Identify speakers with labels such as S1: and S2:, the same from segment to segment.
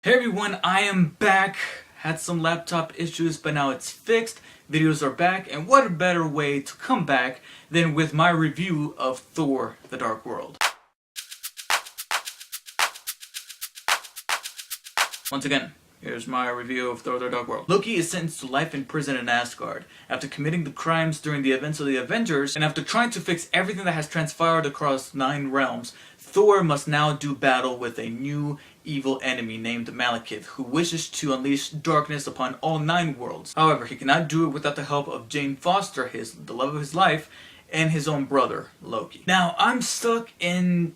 S1: Hey everyone, I am back. Had some laptop issues, but now it's fixed. Videos are back, and what a better way to come back than with my review of Thor: The Dark World. Once again, here's my review of Thor: The Dark World. Loki is sentenced to life in prison in Asgard after committing the crimes during the events of the Avengers, and after trying to fix everything that has transpired across 9 realms. Thor must now do battle with a new evil enemy named Malekith, who wishes to unleash darkness upon all 9 worlds. However, he cannot do it without the help of Jane Foster, the love of his life, and his own brother, Loki. Now, I'm stuck in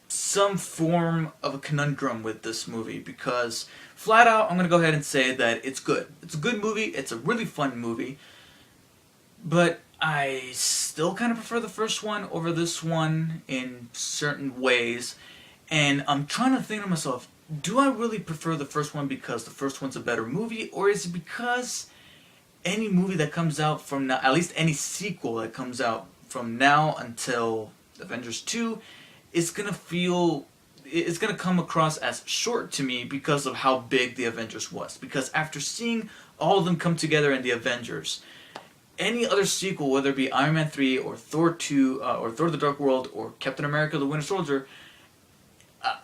S1: some form of a conundrum with this movie because, flat out, I'm going to go ahead and say that it's good. It's a good movie, it's a really fun movie, but I still kind of prefer the first one over this one in certain ways. And I'm trying to think to myself, do I really prefer the first one because the first one's a better movie? Or is it because any movie that comes out from now, at least any sequel that comes out from now until Avengers 2, is going to come across as short to me because of how big the Avengers was. Because after seeing all of them come together in the Avengers, any other sequel, whether it be Iron Man 3 or Thor 2 or Thor: The Dark World or Captain America: The Winter Soldier,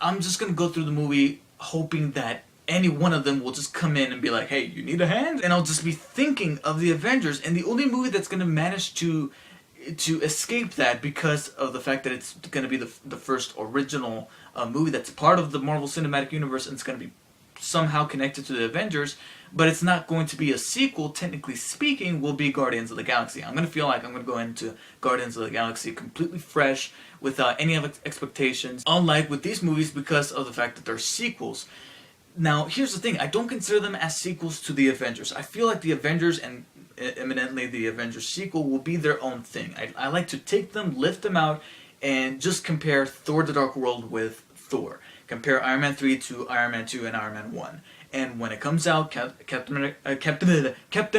S1: I'm just going to go through the movie hoping that any one of them will just come in and be like, hey, you need a hand? And I'll just be thinking of the Avengers, and the only movie that's going to manage to escape that, because of the fact that it's going to be the first original movie that's part of the Marvel Cinematic Universe, and it's going to be somehow connected to the Avengers, but it's not going to be a sequel, technically speaking, will be Guardians of the Galaxy. I'm going to feel like I'm going to go into Guardians of the Galaxy completely fresh, without any expectations, unlike with these movies because of the fact that they're sequels. Now, here's the thing, I don't consider them as sequels to the Avengers. I feel like the Avengers, and eminently the Avengers sequel, will be their own thing. I like to take them, lift them out, and just compare Thor: The Dark World with Thor. Compare Iron Man 3 to Iron Man 2 and Iron Man 1. And when it comes out, Captain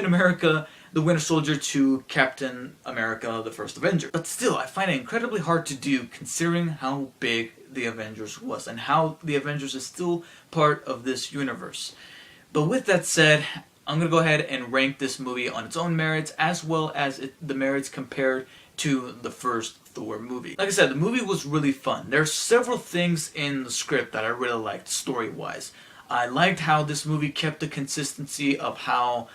S1: America: The Winter Soldier to Captain America: The First Avenger. But still, I find it incredibly hard to do considering how big the Avengers was and how the Avengers is still part of this universe. But with that said, I'm going to go ahead and rank this movie on its own merits as well as the merits compared to the first Thor movie. Like I said, the movie was really fun. There's several things in the script that I really liked story-wise. I liked how this movie kept the consistency of how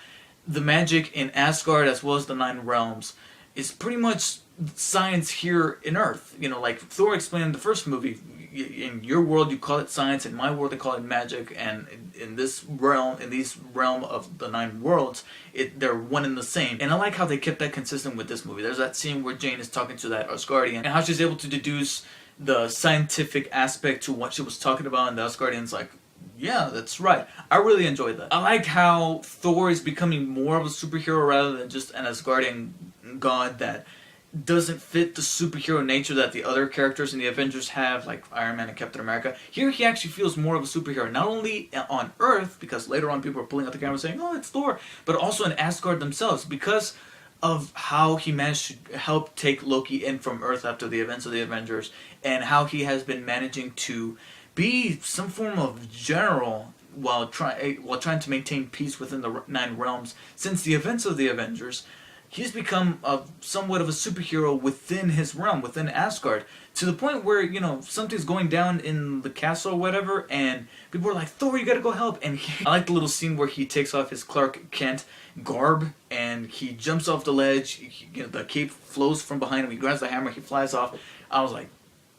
S1: the magic in Asgard as well as the 9 realms is pretty much science here in Earth. You know, like Thor explained in the first movie, in your world you call it science, in my world they call it magic, and in this realm of the 9 worlds, they're one and the same. And I like how they kept that consistent with this movie. There's that scene where Jane is talking to that Asgardian, and how she's able to deduce the scientific aspect to what she was talking about, and the Asgardian's like, yeah, that's right. I really enjoyed that. I liked how Thor is becoming more of a superhero rather than just an Asgardian god that doesn't fit the superhero nature that the other characters in the Avengers have, like Iron Man and Captain America. Here he actually feels more of a superhero, not only on Earth, because later on people are pulling out the camera saying, oh, it's Thor, but also in Asgard themselves, because of how he managed to help take Loki in from Earth after the events of the Avengers, and how he has been managing to be some form of general while trying to maintain peace within the 9 realms since the events of the Avengers. He's become somewhat of a superhero within his realm, within Asgard, to the point where, you know, something's going down in the castle or whatever, and people are like, Thor, you gotta go help. And I like the little scene where he takes off his Clark Kent garb, and he jumps off the ledge, the cape flows from behind him, he grabs the hammer, he flies off. I was like,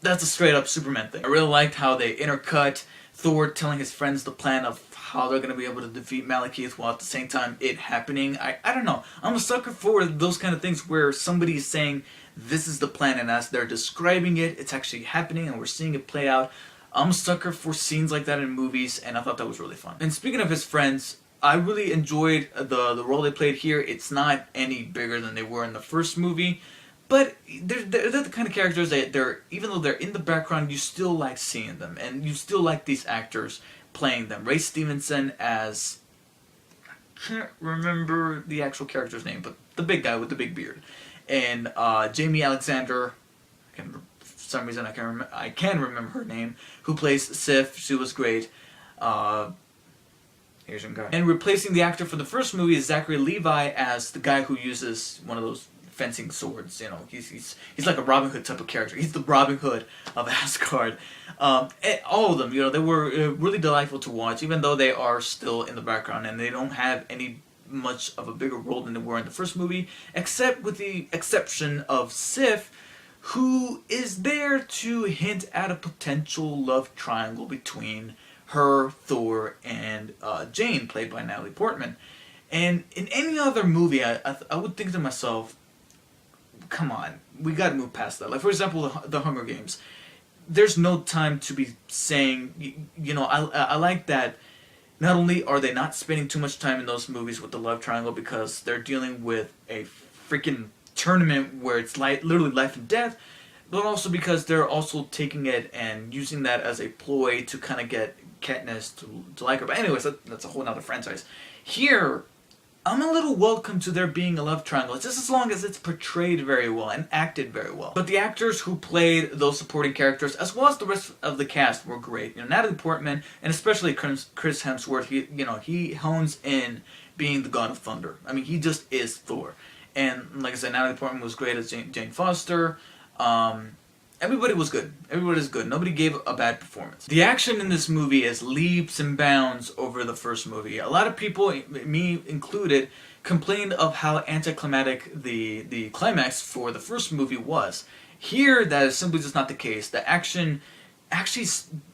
S1: that's a straight up Superman thing. I really liked how they intercut Thor telling his friends the plan of how they're going to be able to defeat Malekith while at the same time it happening. I don't know. I'm a sucker for those kind of things where somebody is saying this is the plan, and as they're describing it, it's actually happening and we're seeing it play out. I'm a sucker for scenes like that in movies, and I thought that was really fun. And speaking of his friends, I really enjoyed the role they played here. It's not any bigger than they were in the first movie, but they're the kind of characters that even though they're in the background, you still like seeing them, and you still like these actors playing them. Ray Stevenson as, I can't remember the actual character's name, but the big guy with the big beard, and Jamie Alexander, for some reason I can remember her name, who plays Sif. She was great. Asian guy. And replacing the actor for the first movie is Zachary Levi as the guy who uses one of those fencing swords. You know, he's like a Robin Hood type of character. He's the Robin Hood of Asgard. All of them, you know, they were really delightful to watch, even though they are still in the background and they don't have any much of a bigger role than they were in the first movie, except with the exception of Sif, who is there to hint at a potential love triangle between her, Thor, and Jane, played by Natalie Portman. And in any other movie, I would think to myself, come on, we gotta move past that. Like, for example, the Hunger Games. There's no time to be saying, you know, I like that not only are they not spending too much time in those movies with the love triangle because they're dealing with a freaking tournament where it's literally life and death, but also because they're also taking it and using that as a ploy to kind of get Katniss to like her. But anyways, that's a whole nother franchise. Here, I'm a little welcome to there being a love triangle, just as long as it's portrayed very well and acted very well. But the actors who played those supporting characters, as well as the rest of the cast, were great. You know, Natalie Portman, and especially Chris Hemsworth, he hones in being the God of Thunder. I mean, he just is Thor. And like I said, Natalie Portman was great as Jane Foster. Everybody was good. Everybody's good. Nobody gave a bad performance. The action in this movie is leaps and bounds over the first movie. A lot of people, me included, complained of how anticlimactic the climax for the first movie was. Here, that is simply just not the case. The action actually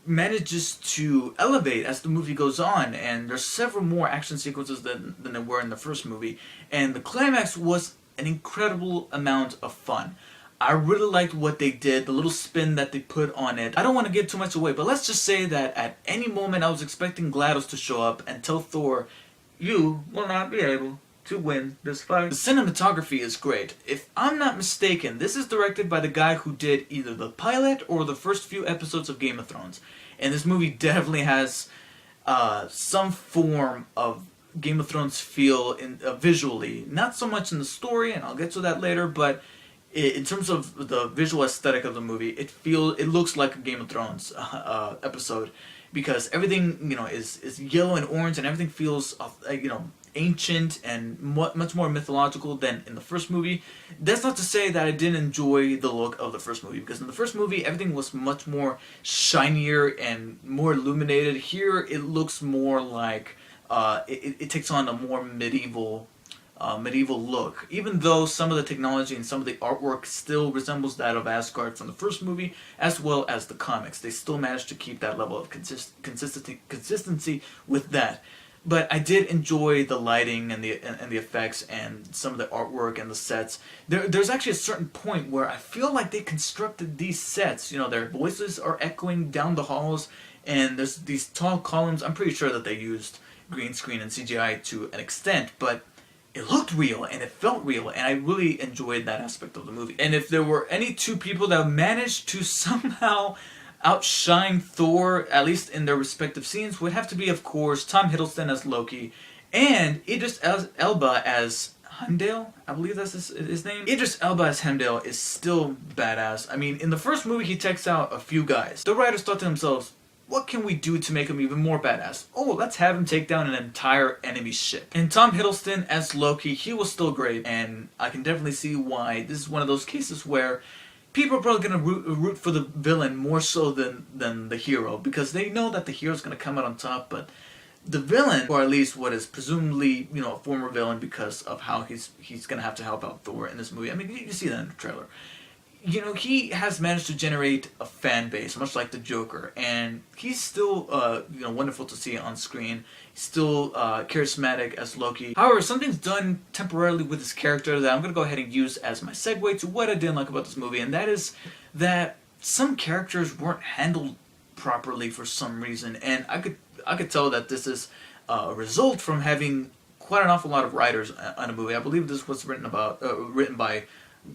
S1: manages to elevate as the movie goes on, and there's several more action sequences than there were in the first movie. And the climax was an incredible amount of fun. I really liked what they did, the little spin that they put on it. I don't want to give too much away, but let's just say that at any moment I was expecting GLaDOS to show up and tell Thor, you will not be able to win this fight. The cinematography is great. If I'm not mistaken, this is directed by the guy who did either the pilot or the first few episodes of Game of Thrones. And this movie definitely has some form of Game of Thrones feel visually. Not so much in the story, and I'll get to that later, but in terms of the visual aesthetic of the movie, it looks like a Game of Thrones episode, because everything, you know, is yellow and orange, and everything feels ancient and much more mythological than in the first movie. That's not to say that I didn't enjoy the look of the first movie, because in the first movie everything was much more shinier and more illuminated. Here it looks more like it takes on a more medieval look, even though some of the technology and some of the artwork still resembles that of Asgard from the first movie, as well as the comics. They still managed to keep that level of consistency with that. But I did enjoy the lighting and the effects and some of the artwork and the sets. There's actually a certain point where I feel like they constructed these sets. You know, their voices are echoing down the halls, and there's these tall columns. I'm pretty sure that they used green screen and CGI to an extent, but it looked real and it felt real, and I really enjoyed that aspect of the movie. And if there were any two people that managed to somehow outshine Thor, at least in their respective scenes, would have to be, of course, Tom Hiddleston as Loki and Idris Elba as Heimdall. I believe that's his name. Idris Elba as Heimdall is still badass. I mean, in the first movie he takes out a few guys. The writers thought to themselves, what can we do to make him even more badass? Oh, let's have him take down an entire enemy ship. And Tom Hiddleston as Loki, he was still great, and I can definitely see why this is one of those cases where people are probably going to root for the villain more so than the hero, because they know that the hero's going to come out on top, but the villain, or at least what is presumably, you know, a former villain because of how he's going to have to help out Thor in this movie. I mean, you see that in the trailer. You know, he has managed to generate a fan base, much like the Joker, and he's still, wonderful to see on screen. He's still charismatic as Loki. However, something's done temporarily with his character that I'm going to go ahead and use as my segue to what I didn't like about this movie, and that is that some characters weren't handled properly for some reason, and I could tell that this is a result from having quite an awful lot of writers on a movie. I believe this was written by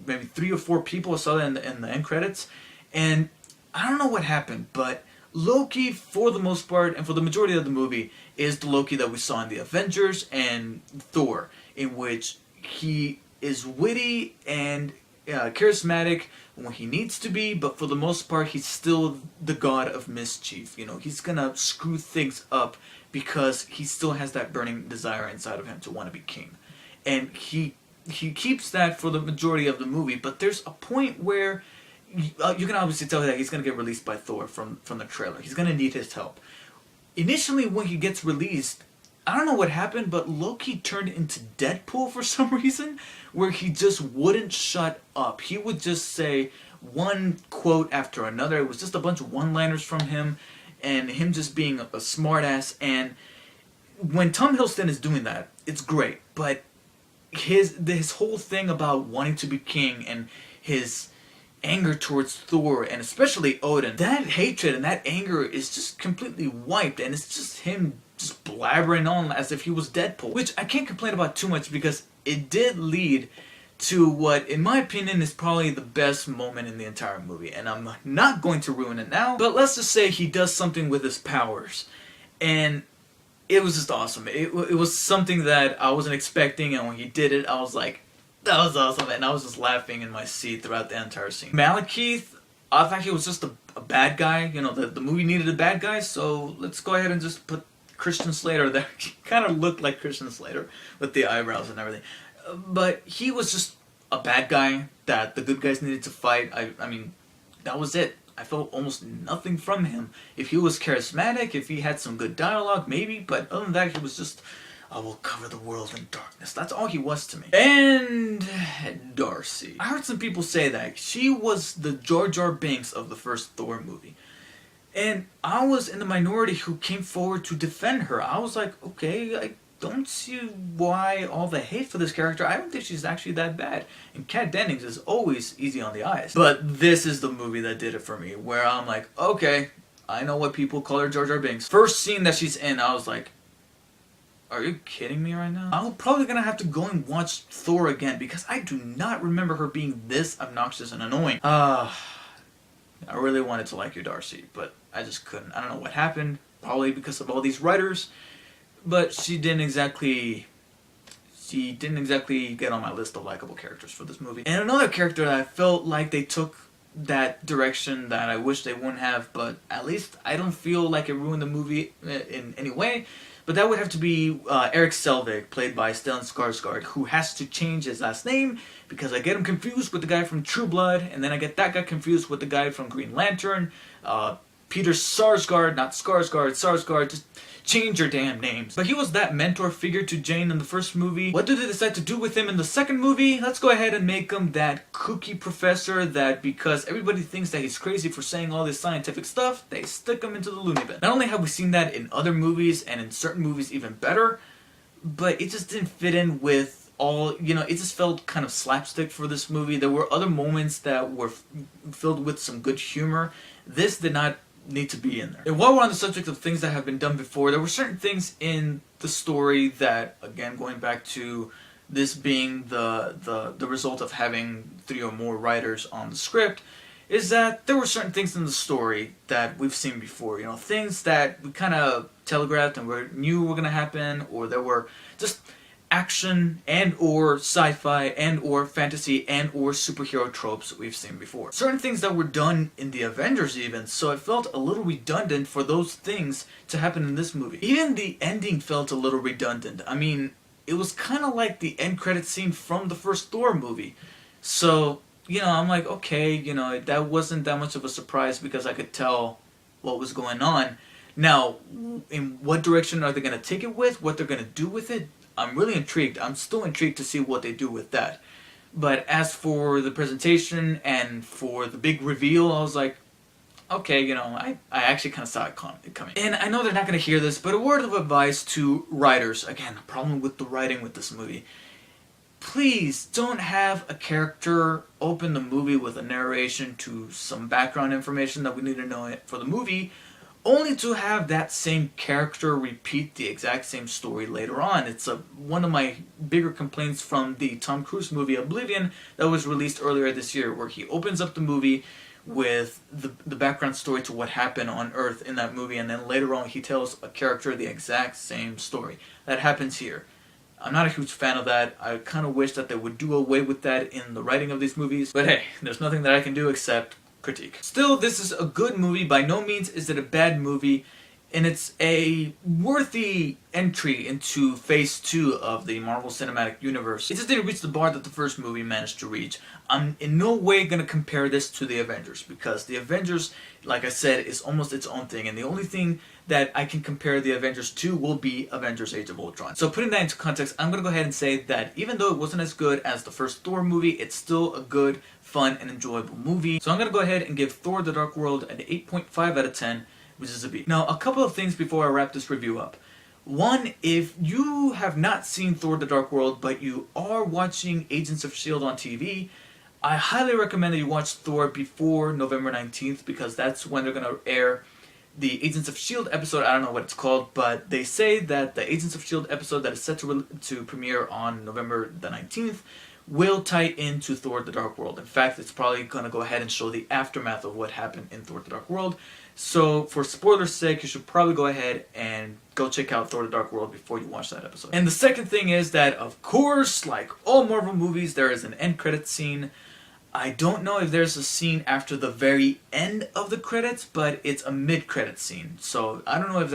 S1: maybe 3 or 4 people. I saw that in the end credits, and I don't know what happened, but Loki, for the most part, and for the majority of the movie, is the Loki that we saw in the Avengers and Thor, in which he is witty and charismatic when he needs to be, but for the most part, he's still the god of mischief. You know, he's gonna screw things up because he still has that burning desire inside of him to want to be king, and he keeps that for the majority of the movie. But there's a point where you can obviously tell that he's gonna get released by Thor from the trailer. He's gonna need his help. Initially, when he gets released, I don't know what happened, but Loki turned into Deadpool for some reason, where he just wouldn't shut up. He would just say one quote after another. It was just a bunch of one-liners from him, and him just being a smartass. And when Tom Hiddleston is doing that, it's great. But his whole thing about wanting to be king and his anger towards Thor and especially Odin, that hatred and that anger is just completely wiped, and it's just him just blabbering on as if he was Deadpool, which I can't complain about too much because it did lead to what, in my opinion, is probably the best moment in the entire movie, and I'm not going to ruin it now, but let's just say he does something with his powers, and it was just awesome. It was something that I wasn't expecting, and when he did it, I was like, that was awesome, and I was just laughing in my seat throughout the entire scene. Malekith, I thought he was just a bad guy. You know, the movie needed a bad guy, so let's go ahead and just put Christian Slater there. He kind of looked like Christian Slater with the eyebrows and everything. But he was just a bad guy that the good guys needed to fight. I mean, that was it. I felt almost nothing from him. If he was charismatic, if he had some good dialogue, maybe, but other than that, he was just, I will cover the world in darkness. That's all he was to me. And Darcy. I heard some people say that she was the Jar Jar Binks of the first Thor movie. And I was in the minority who came forward to defend her. I was like, okay, I don't see why all the hate for this character. I don't think she's actually that bad. And Kat Dennings is always easy on the eyes. But this is the movie that did it for me, where I'm like, okay, I know what people call her Jar Jar Binks. First scene that she's in, I was like, are you kidding me right now? I'm probably gonna have to go and watch Thor again because I do not remember her being this obnoxious and annoying. I really wanted to like you, Darcy, but I just couldn't. I don't know what happened. Probably because of all these writers, but she didn't exactly get on my list of likable characters for this movie. And another character that I felt like they took that direction that I wish they wouldn't have, but at least I don't feel like it ruined the movie in any way. But that would have to be Eric Selvik, played by Stellan Skarsgård, who has to change his last name because I get him confused with the guy from True Blood, and then I get that guy confused with the guy from Green Lantern. Peter Sarsgaard, not Skarsgård, Sarsgaard, just change your damn names. But he was that mentor figure to Jane in the first movie. What do they decide to do with him in the second movie? Let's go ahead and make him that kooky professor that, because everybody thinks that he's crazy for saying all this scientific stuff, they stick him into the loony bin. Not only have we seen that in other movies, and in certain movies even better, but it just didn't fit in with all, you know, it just felt kind of slapstick for this movie. There were other moments that were filled with some good humor. This did not need to be in there. And while we're on the subject of things that have been done before, there were certain things in the story that, again, going back to this being the result of having 3 or more writers on the script, is that there were certain things in the story that we've seen before. You know, things that we kind of telegraphed and we knew were going to happen, or there were just action and or sci-fi and or fantasy and or superhero tropes that we've seen before. Certain things that were done in the Avengers even, so it felt a little redundant for those things to happen in this movie. Even the ending felt a little redundant. I mean, it was kind of like the end credit scene from the first Thor movie. So, you know, I'm like, okay, you know, that wasn't that much of a surprise because I could tell what was going on. Now, in what direction are they going to take it with? What they're going to do with it? I'm really intrigued. I'm still intrigued to see what they do with that. But as for the presentation and for the big reveal, I was like, okay, you know, I actually kind of saw it coming. And I know they're not going to hear this, but a word of advice to writers. Again, a problem with the writing with this movie. Please don't have a character open the movie with a narration to some background information that we need to know for the movie, only to have that same character repeat the exact same story later on. It's one of my bigger complaints from the Tom Cruise movie Oblivion that was released earlier this year, where he opens up the movie with the background story to what happened on Earth in that movie, and then later on he tells a character the exact same story. That happens here. I'm not a huge fan of that. I kind of wish that they would do away with that in the writing of these movies. But hey, there's nothing that I can do except critique. Still, this is a good movie. By no means is it a bad movie. And it's a worthy entry into Phase 2 of the Marvel Cinematic Universe. It just didn't reach the bar that the first movie managed to reach. I'm in no way going to compare this to the Avengers, because the Avengers, like I said, is almost its own thing. And the only thing that I can compare the Avengers to will be Avengers Age of Ultron. So putting that into context, I'm going to go ahead and say that even though it wasn't as good as the first Thor movie, it's still a good, fun, and enjoyable movie. So I'm going to go ahead and give Thor the Dark World an 8.5 out of 10. Which is a B. Now, a couple of things before I wrap this review up. One, if you have not seen Thor the Dark World, but you are watching Agents of S.H.I.E.L.D. on TV, I highly recommend that you watch Thor before November 19th, because that's when they're going to air the Agents of S.H.I.E.L.D. episode. I don't know what it's called, but they say that the Agents of S.H.I.E.L.D. episode that is set to premiere on November the 19th will tie into Thor the Dark World. In fact, it's probably going to go ahead and show the aftermath of what happened in Thor the Dark World. So, for spoilers' sake, you should probably go ahead and go check out Thor the Dark World before you watch that episode. And the second thing is that, of course, like all Marvel movies, there is an end credit scene. I don't know if there's a scene after the very end of the credits, but it's a mid-credit scene. So, I don't know if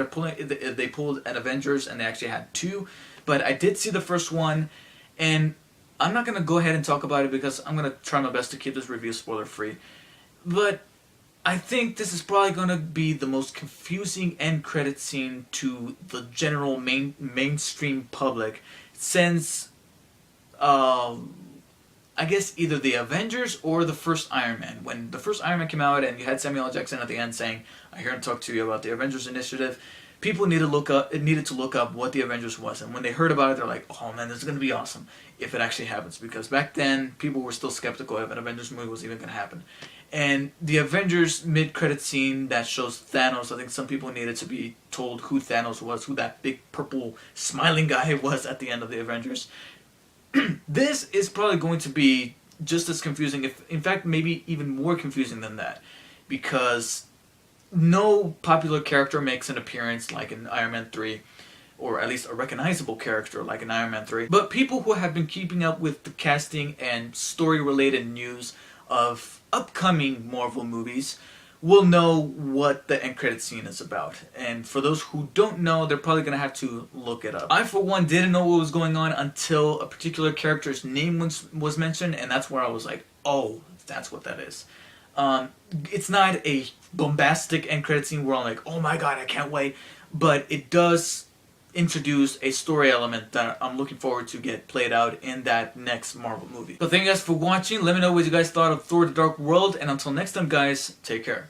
S1: they pulled an Avengers and they actually had two, but I did see the first one, and I'm not going to go ahead and talk about it because I'm going to try my best to keep this review spoiler-free. But I think this is probably going to be the most confusing end credit scene to the general mainstream public since, I guess, either the Avengers or the first Iron Man. When the first Iron Man came out and you had Samuel L. Jackson at the end saying, "I'm here to talk to you about the Avengers Initiative," people needed to look up what the Avengers was. And when they heard about it, they're like, "Oh man, this is going to be awesome if it actually happens." Because back then, people were still skeptical if an Avengers movie was even going to happen. And the Avengers mid-credit scene that shows Thanos, I think some people needed to be told who Thanos was, who that big purple smiling guy was at the end of the Avengers. This is probably going to be just as confusing, if in fact maybe even more confusing than that. Because no popular character makes an appearance like in Iron Man 3, or at least a recognizable character like in Iron Man 3. But people who have been keeping up with the casting and story-related news of upcoming Marvel movies will know what the end credit scene is about. And for those who don't know, they're probably going to have to look it up. I, for one, didn't know what was going on until a particular character's name was mentioned, and that's where I was like, oh, that's what that is. It's not a bombastic end credit scene where I'm like, oh my god, I can't wait, but it does introduce a story element that I'm looking forward to get played out in that next Marvel movie. So thank you guys for watching. Let me know what you guys thought of Thor the Dark World, and until next time guys, take care.